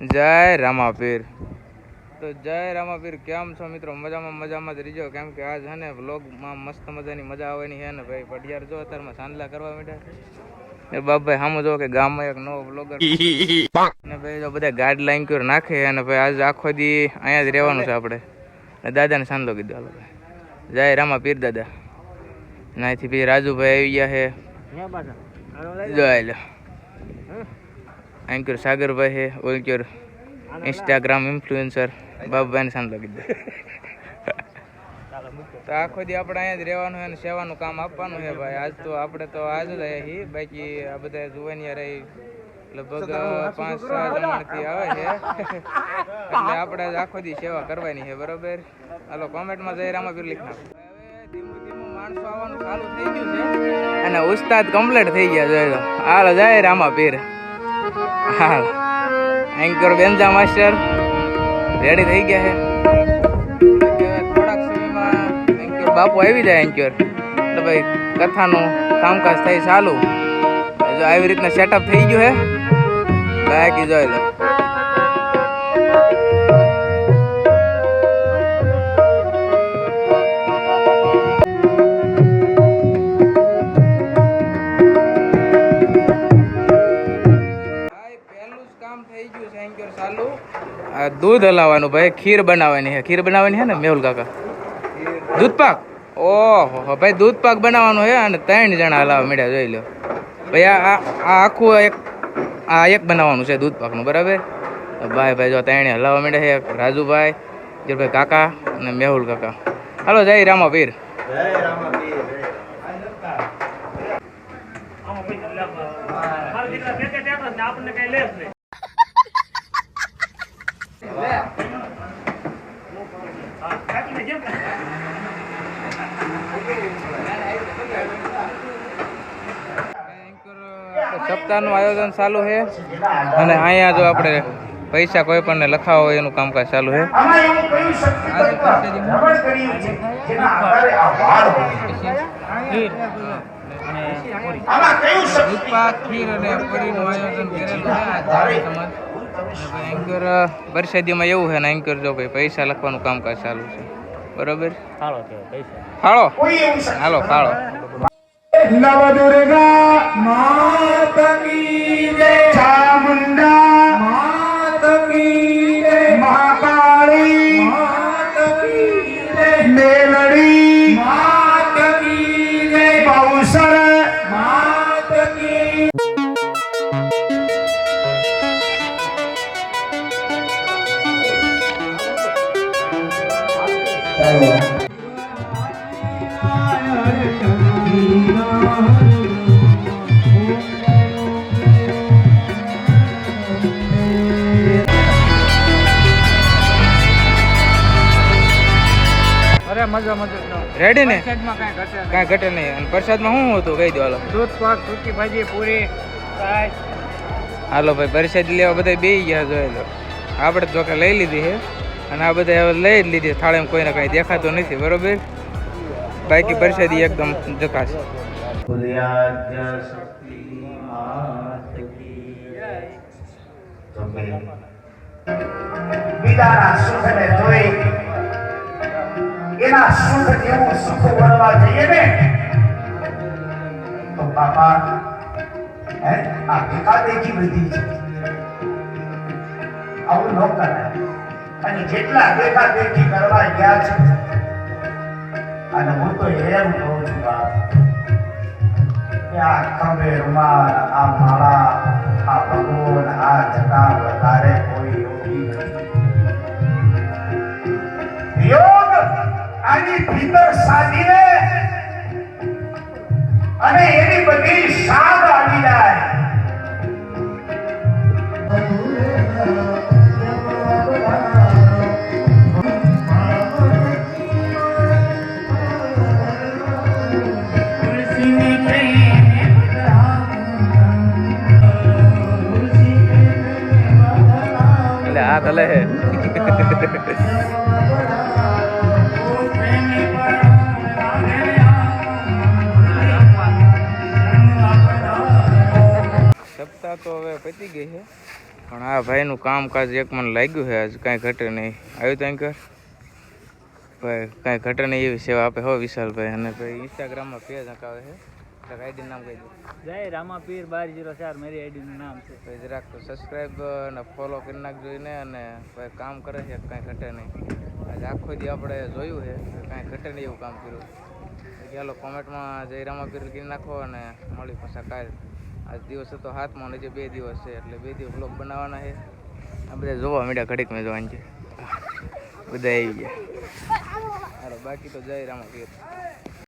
જય રામાપીર. તો જય રામાપીર, કેમ છો મિત્રો? મજામાં જ રહીજો, કેમ કે આજ છે ને વ્લોગમાં મસ્ત મજાની મજા આવવાની છે ને ભાઈ. પઢિયાર જો અત્યારમાં સાંદલા કરવા માંડ્યા એ બાપભાઈ સામું જો કે ગામમાં એક નવો વ્લોગર ને ભાઈ જો બધા ગાઈડલાઈન કરી નાખે અને ભાઈ આજ આખો દી અહીંયા જ રહેવાનું છે આપણે. દાદાને સાંદલો કીધો. હાલો ભાઈ, જય રામાપીર દાદા. નાથી ભાઈ રાજુભાઈ આવી ગયા છે. જોઈ લો એન્કર સાગરભાઈ છે, ઓલક્યોર ઇન્સ્ટાગ્રામ ઇન્ફ્લુએન્સર બાબુભાઈને સાંભળો કીધું. તો આખો દી આપણે અહીંયા જ રહેવાનું છે અને સેવાનું કામ આપવાનું છે ભાઈ. આજ તો આપણે તો આજ જ આવ્યા છીએ, બાકી આ બધા જુવાનિયા રહી લગભગ 5-6 જમણથી આવે છે એટલે આપણે આખો દી સેવા કરવાની છે, બરોબર? હાલો કોમેન્ટમાં જય રામાપીર લીખ નાખો. ધીમું ધીમું માણસો આવવાનું ચાલુ થઈ ગયું છે અને ઉસ્તાદ કમ્પ્લીટ થઈ ગયા. જોઈ લો, હાલો જય રામાપીર. હા, એન્કર બેન્જા માસ્ટર રેડી થઈ ગયા છે. થોડાક સમયમાં એન્કર બાપુ આવી જાય એન્કર એટલે ભાઈ કથાનું કામકાજ થઈ ચાલુ. જો આવી રીતના સેટઅપ થઈ ગયું છે બાકી જોઈ લો. દૂધ હલાવવાનું ભાઈ, ખીર બનાવવાની છે. ખીર બનાવવાની છે ને મેહુલ કાકા? દૂધ પાક. ઓહો ભાઈ, દૂધ પાક બનાવવાનું છે અને 3 જણા હલાવવા મળ્યા. જોઈ લો ભાઈ, આ આખું એક બનાવવાનું છે દૂધ પાકનું, બરાબર? ભાઈ જો 3 હલાવવા મળ્યા છે. રાજુભાઈ, ભાઈ કાકા અને મેહુલ કાકા. હાલો જય રામાપીર. સપ્તાહનું આયોજન ચાલુ છે અને અહીંયા જો આપણે પૈસા કોઈ પણ લખાવો હોય એનું કામકાજ ચાલુ છે. એન્કર પરસાદીમાં એવું છે ને, એન્કર જો ભાઈ પૈસા લખવાનું કામકાજ ચાલુ છે, બરોબર? ફાળો ફાળો. નવ દુર્ગા માત કી જય, ચામુંડા માત કી જય, મહાકાળી માત કી જય, મેલડી માત કી જય, બહુસર માત કી. રેડી ને? કાંઈ ઘટે નહીં. અને પ્રસાદમાં શું હતું કહી દો. હાલો, દૂધ પાક, સૂકી ભાજી, પૂરી, છાશ. હાલો ભાઈ, પ્રસાદ લેવા બધા બેસી ગયા. જોઈ લો, આપણે તો કે લઈ લીધી છે અને આ બધા હવે લઈ જ લીધી. થાળીમાં કોઈને કાંઈ દેખાતો નથી, બરોબર? બાકી પ્રસાદી એકદમ જકાશ. એના સુખ જેવું સુખ મળવા જઈએ ને તો બાપા આ ભેખાદેખી બધી છે, આવું ન કરાય. અને જેટલા દેખાદેખી કરવા ગયા છે, અને હું તો એમ કહું છું બાપ કે આ ખંભે રૂમાલ, આ માળા, આ ભગવાન, આ જટા વધારે કોઈ યોગી નથી. યોગ આની ભીતર સાધીને અને એની બધી સાધ આવી જાય. એટલે આ ભલે હે. સપ્તાહ તો હવે પતી ગઈ છે પણ આ ભાઈનું કામકાજ એક મને લાગ્યું છે આજ કાંઈ ઘટે નહીં. આવ્યું ત્યાં કર ભાઈ કાંઈ ઘટે નહીં એવી સેવા આપે હો વિશાલભાઈ. અને ભાઈ ઇન્સ્ટાગ્રામમાં પેજ નખાવે છે. આઈડી નામ કહી દો. જય રામાપીર 1204 મારી આઈડીનું નામ છે. ભાઈ જરાક સબસ્ક્રાઈબ અને ફોલો કરી નાખજો એને. અને ભાઈ કામ કરે છે કાંઈ ઘટે નહીં. આજે આખો દી આપણે જોયું છે કે કાંઈ ઘટે નહીં એવું કામ કર્યું. ચાલો કોમેન્ટમાં જય રામાપીર કરી નાખો અને મળી પાછા કાલ. આજ દિવસ હતો 7મો અને હજી 2 દિવસ છે એટલે 2 દિવસ બ્લોગ બનાવવાના છે. આ બધા જોવા મીડિયા ઘડીક મેં જોવાની છે બધા આવી ગયા. હાલો બાકી તો જય રામાપીર.